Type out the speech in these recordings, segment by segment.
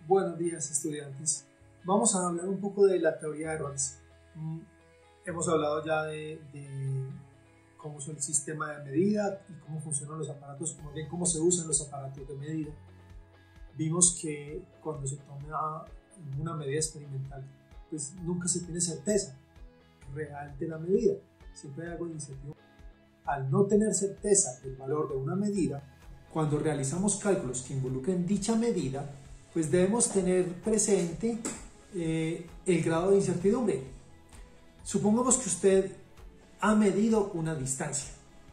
Buenos días, estudiantes. Vamos a hablar un poco de la teoría de errores. Hemos hablado ya de cómo es el sistema de medida y cómo funcionan los aparatos, como bien cómo se usan los aparatos de medida. Vimos que cuando se toma una medida experimental, pues nunca se tiene certeza real de la medida. Siempre hay algo de incertidumbre. Al no tener certeza del valor de una medida, cuando realizamos cálculos que involucren dicha medida, pues debemos tener presente el grado de incertidumbre. Supongamos que usted ha medido una distancia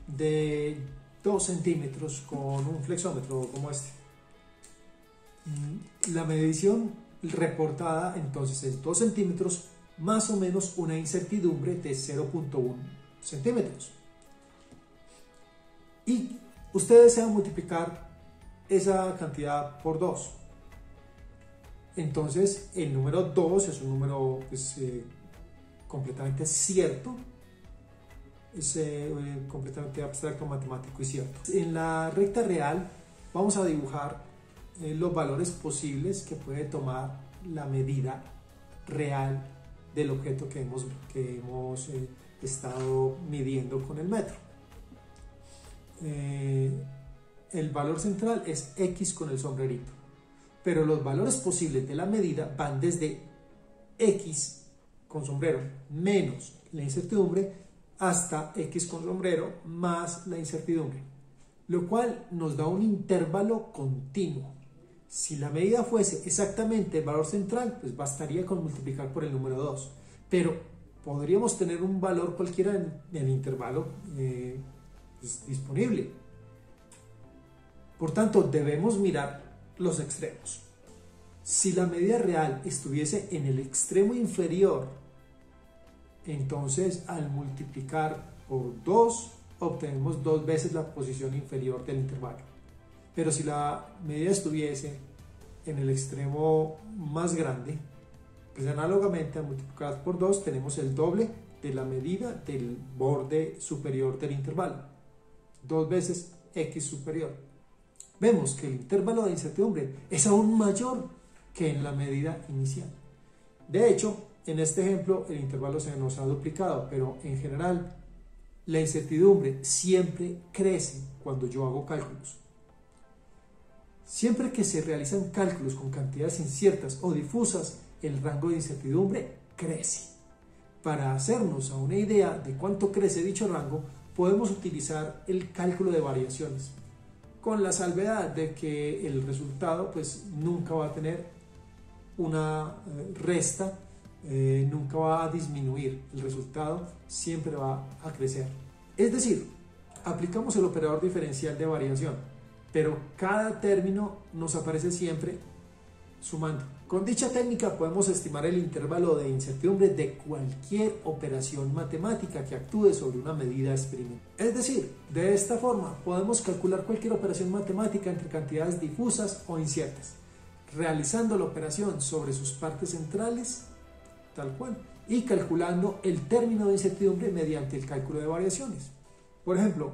de 2 centímetros con un flexómetro como este. La medición reportada entonces es 2 centímetros más o menos una incertidumbre de 0.1 centímetros. Y usted desea multiplicar esa cantidad por 2. Entonces el número 2 es un número pues, completamente cierto, es completamente abstracto, matemático y cierto. En la recta real vamos a dibujar los valores posibles que puede tomar la medida real del objeto que hemos estado midiendo con el metro. El valor central es X con el sombrerito, pero los valores posibles de la medida van desde X con sombrero menos la incertidumbre hasta X con sombrero más la incertidumbre, lo cual nos da un intervalo continuo. Si la medida fuese exactamente el valor central, pues bastaría con multiplicar por el número 2, pero podríamos tener un valor cualquiera en el intervalo disponible. Por tanto, debemos mirar los extremos. Si la medida real estuviese en el extremo inferior, entonces al multiplicar por 2 obtenemos 2 veces la posición inferior del intervalo. Pero si la medida estuviese en el extremo más grande, pues análogamente al multiplicar por 2 tenemos el doble de la medida del borde superior del intervalo, 2 veces X superior. Vemos que el intervalo de incertidumbre es aún mayor que en la medida inicial. De hecho, en este ejemplo el intervalo se nos ha duplicado, pero en general la incertidumbre siempre crece cuando yo hago cálculos. Siempre que se realizan cálculos con cantidades inciertas o difusas, el rango de incertidumbre crece. Para hacernos a una idea de cuánto crece dicho rango, podemos utilizar el cálculo de variaciones, con la salvedad de que el resultado pues nunca va a tener una resta, nunca va a disminuir, el resultado siempre va a crecer. Es decir, aplicamos el operador diferencial de variación, pero cada término nos aparece siempre sumando. Con dicha técnica podemos estimar el intervalo de incertidumbre de cualquier operación matemática que actúe sobre una medida experimental. Es decir, de esta forma podemos calcular cualquier operación matemática entre cantidades difusas o inciertas, realizando la operación sobre sus partes centrales, tal cual, y calculando el término de incertidumbre mediante el cálculo de variaciones. Por ejemplo,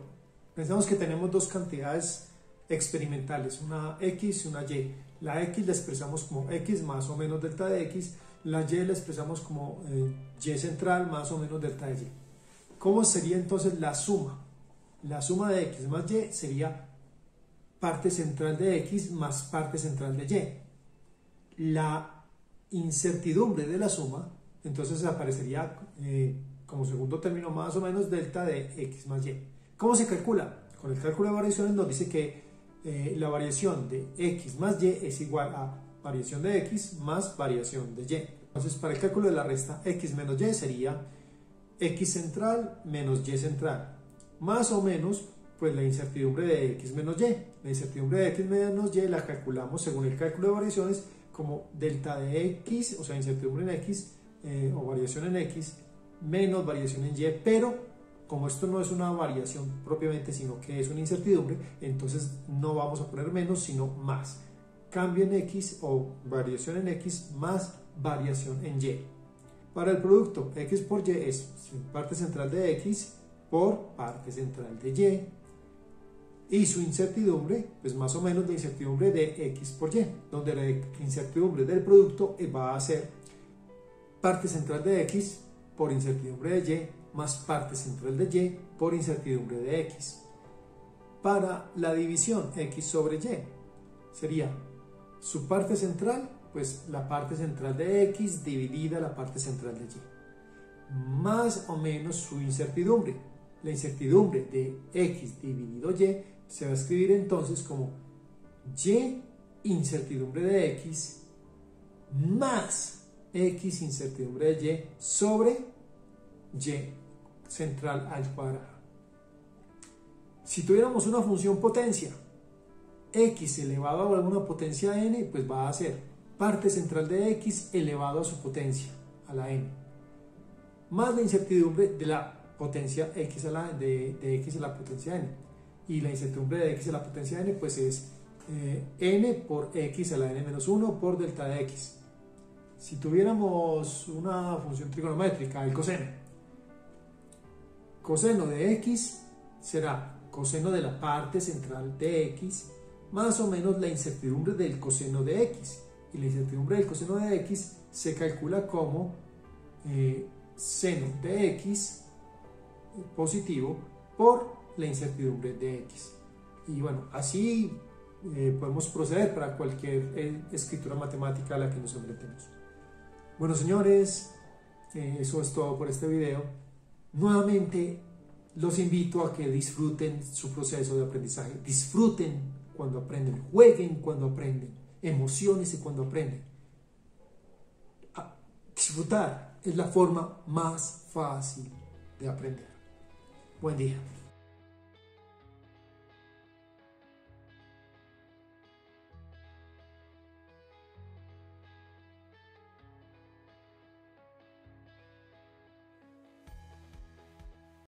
pensamos que tenemos dos cantidades experimentales, una X y una Y. La X la expresamos como X más o menos delta de X, la Y la expresamos como Y central más o menos delta de Y. ¿Cómo sería entonces la suma? La suma de X más Y sería parte central de X más parte central de Y. La incertidumbre de la suma entonces aparecería como segundo término más o menos delta de X más Y. ¿Cómo se calcula? Con el cálculo de variaciones nos dice que la variación de X más Y es igual a variación de X más variación de Y. Entonces, para el cálculo de la resta, X menos Y sería X central menos Y central, más o menos pues la incertidumbre de X menos Y. La incertidumbre de X menos Y la calculamos según el cálculo de variaciones como delta de X, o sea, incertidumbre en X o variación en X menos variación en Y, pero como esto no es una variación propiamente, sino que es una incertidumbre, entonces no vamos a poner menos, sino más. Cambio en X o variación en X más variación en Y. Para el producto X por Y es parte central de X por parte central de Y. y su incertidumbre, pues más o menos la incertidumbre de X por Y, donde la incertidumbre del producto va a ser parte central de X por incertidumbre de Y más parte central de Y por incertidumbre de X. Para la división X sobre Y sería su parte central, pues la parte central de X dividida la parte central de Y, más o menos su incertidumbre. La incertidumbre de X dividido Y se va a escribir entonces como Y incertidumbre de X más X incertidumbre de Y sobre Y central al cuadrado. Si tuviéramos una función potencia, X elevado a alguna potencia n, pues va a ser parte central de X elevado a su potencia, a la n, más la incertidumbre de la potencia X de X a la potencia n. Y la incertidumbre de X a la potencia n, pues es n por X a la n menos 1 por delta de X. Si tuviéramos una función trigonométrica, el coseno de X será coseno de la parte central de X más o menos la incertidumbre del coseno de X. Y la incertidumbre del coseno de X se calcula como seno de X positivo por la incertidumbre de X. Y bueno, así podemos proceder para cualquier escritura matemática a la que nos enfrentemos. Bueno, señores, eso es todo por este video. Nuevamente los invito a que disfruten su proceso de aprendizaje, disfruten cuando aprenden, jueguen cuando aprenden, emociónense cuando aprenden. Disfrutar es la forma más fácil de aprender. Buen día.